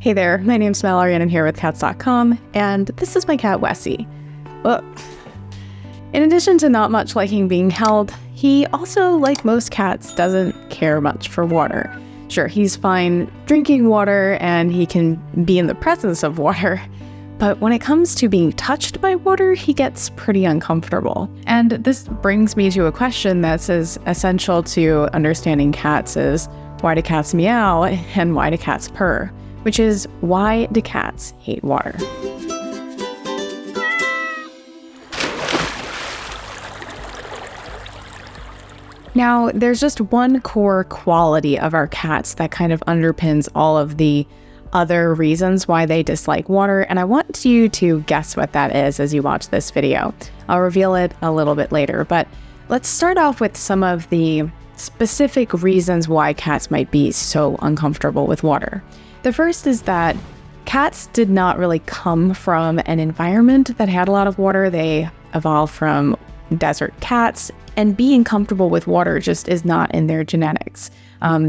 Hey there, my name's Mallory and I'm here with Cats.com, and this is my cat Wessie. Well, in addition to not much liking being held, he also, like most cats, doesn't care much for water. Sure, he's fine drinking water and he can be in the presence of water, but when it comes to being touched by water, he gets pretty uncomfortable. And this brings me to a question that's as essential to understanding cats as why do cats meow and why do cats purr? Which is, why do cats hate water? Now, there's just one core quality of our cats that kind of underpins all of the other reasons why they dislike water, and I want you to guess what that is as you watch this video. I'll reveal it a little bit later, but let's start off with some of the specific reasons why cats might be so uncomfortable with water. The first is that cats did not really come from an environment that had a lot of water. They evolved from desert cats, and being comfortable with water just is not in their genetics.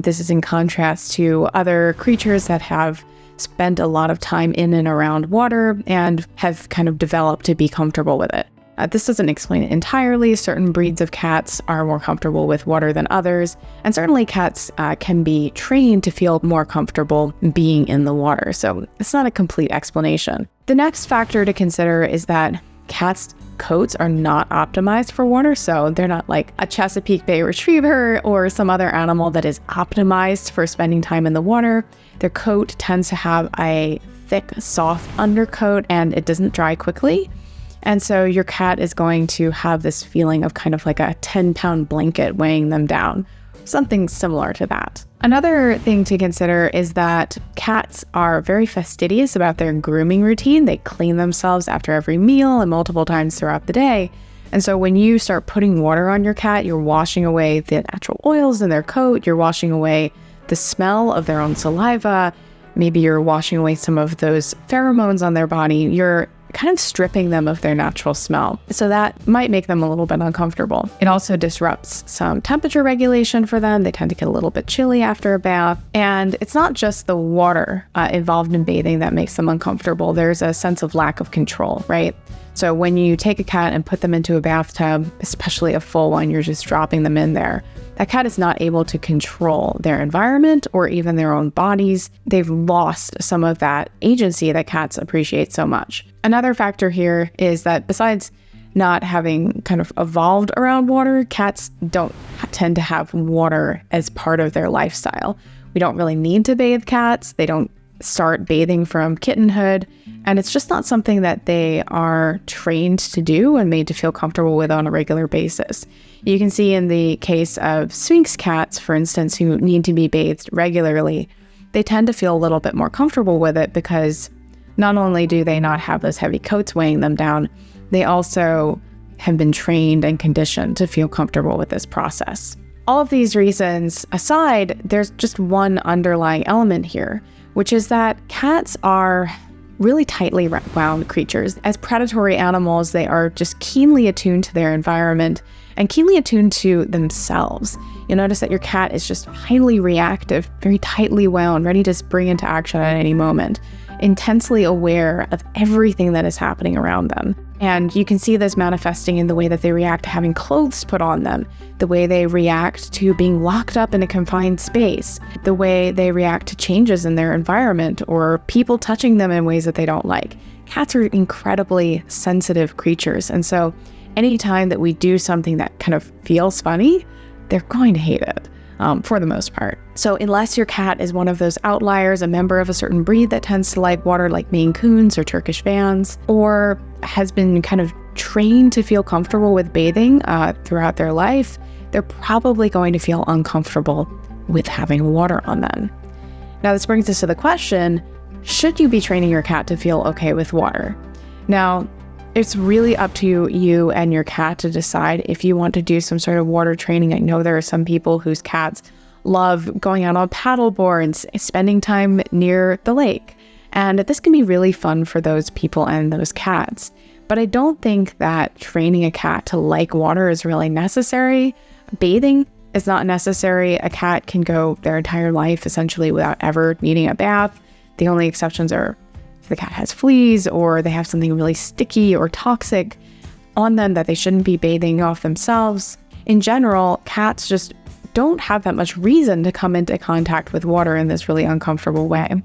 This is in contrast to other creatures that have spent a lot of time in and around water and have kind of developed to be comfortable with it. This doesn't explain it entirely. Certain breeds of cats are more comfortable with water than others, and certainly cats can be trained to feel more comfortable being in the water, so it's not a complete explanation. The next factor to consider is that cats' coats are not optimized for water, so they're not like a Chesapeake Bay Retriever or some other animal that is optimized for spending time in the water. Their coat tends to have a thick, soft undercoat, and it doesn't dry quickly. And so your cat is going to have this feeling of kind of like a 10-pound blanket weighing them down, something similar to that. Another thing to consider is that cats are very fastidious about their grooming routine. They clean themselves after every meal and multiple times throughout the day. And so when you start putting water on your cat, you're washing away the natural oils in their coat, you're washing away the smell of their own saliva, maybe you're washing away some of those pheromones on their body, you're kind of stripping them of their natural smell. So that might make them a little bit uncomfortable. It also disrupts some temperature regulation for them. They tend to get a little bit chilly after a bath. And it's not just the water involved in bathing that makes them uncomfortable. There's a sense of lack of control, right? So when you take a cat and put them into a bathtub, especially a full one, you're just dropping them in there. That cat is not able to control their environment or even their own bodies. They've lost some of that agency that cats appreciate so much. Another factor here is that besides not having kind of evolved around water, cats don't tend to have water as part of their lifestyle. We don't really need to bathe cats. They don't start bathing from kittenhood, and it's just not something that they are trained to do and made to feel comfortable with on a regular basis. You can see in the case of Sphynx cats, for instance, who need to be bathed regularly, they tend to feel a little bit more comfortable with it because not only do they not have those heavy coats weighing them down, they also have been trained and conditioned to feel comfortable with this process. All of these reasons aside, there's just one underlying element here, which is that cats are really tightly wound creatures. As predatory animals, they are just keenly attuned to their environment and keenly attuned to themselves. You'll notice that your cat is just highly reactive, very tightly wound, ready to spring into action at any moment, intensely aware of everything that is happening around them. And you can see this manifesting in the way that they react to having clothes put on them, the way they react to being locked up in a confined space, the way they react to changes in their environment or people touching them in ways that they don't like. Cats are incredibly sensitive creatures, and so anytime that we do something that kind of feels funny, they're going to hate it. For the most part. So unless your cat is one of those outliers, a member of a certain breed that tends to like water like Maine Coons or Turkish Vans, or has been kind of trained to feel comfortable with bathing throughout their life, they're probably going to feel uncomfortable with having water on them. Now this brings us to the question, should you be training your cat to feel okay with water? Now, it's really up to you and your cat to decide if you want to do some sort of water training. I know there are some people whose cats love going out on paddle boards, spending time near the lake. And this can be really fun for those people and those cats. But I don't think that training a cat to like water is really necessary. Bathing is not necessary. A cat can go their entire life essentially without ever needing a bath. The only exceptions are if the cat has fleas or they have something really sticky or toxic on them that they shouldn't be bathing off themselves. In general, cats just don't have that much reason to come into contact with water in this really uncomfortable way.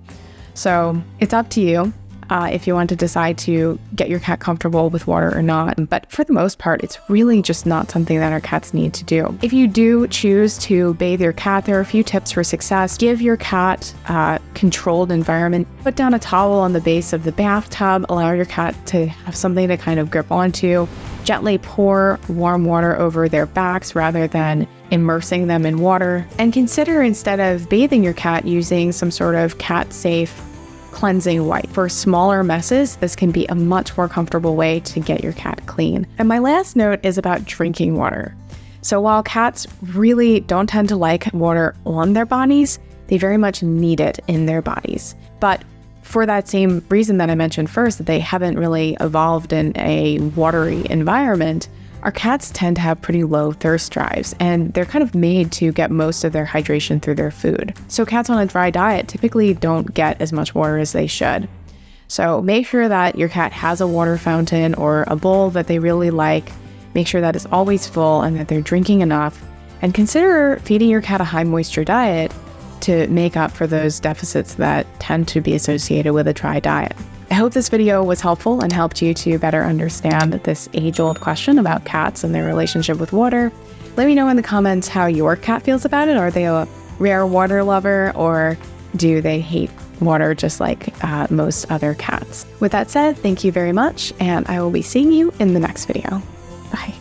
So it's up to you if you want to decide to get your cat comfortable with water or not. But for the most part, it's really just not something that our cats need to do. If you do choose to bathe your cat, there are a few tips for success. Give your cat a controlled environment. Put down a towel on the base of the bathtub. Allow your cat to have something to kind of grip onto. Gently pour warm water over their backs rather than immersing them in water. And consider, instead of bathing your cat, using some sort of cat-safe cleansing wipe. For smaller messes, this can be a much more comfortable way to get your cat clean. And my last note is about drinking water. So while cats really don't tend to like water on their bodies, they very much need it in their bodies. But for that same reason that I mentioned first, that they haven't really evolved in a watery environment, our cats tend to have pretty low thirst drives, and they're kind of made to get most of their hydration through their food. So cats on a dry diet typically don't get as much water as they should. So make sure that your cat has a water fountain or a bowl that they really like. Make sure that it's always full and that they're drinking enough. And consider feeding your cat a high moisture diet to make up for those deficits that tend to be associated with a dry diet. I hope this video was helpful and helped you to better understand this age-old question about cats and their relationship with water. Let me know in the comments how your cat feels about it. Are they a rare water lover, or do they hate water just like most other cats? With that said, thank you very much, and I will be seeing you in the next video. Bye.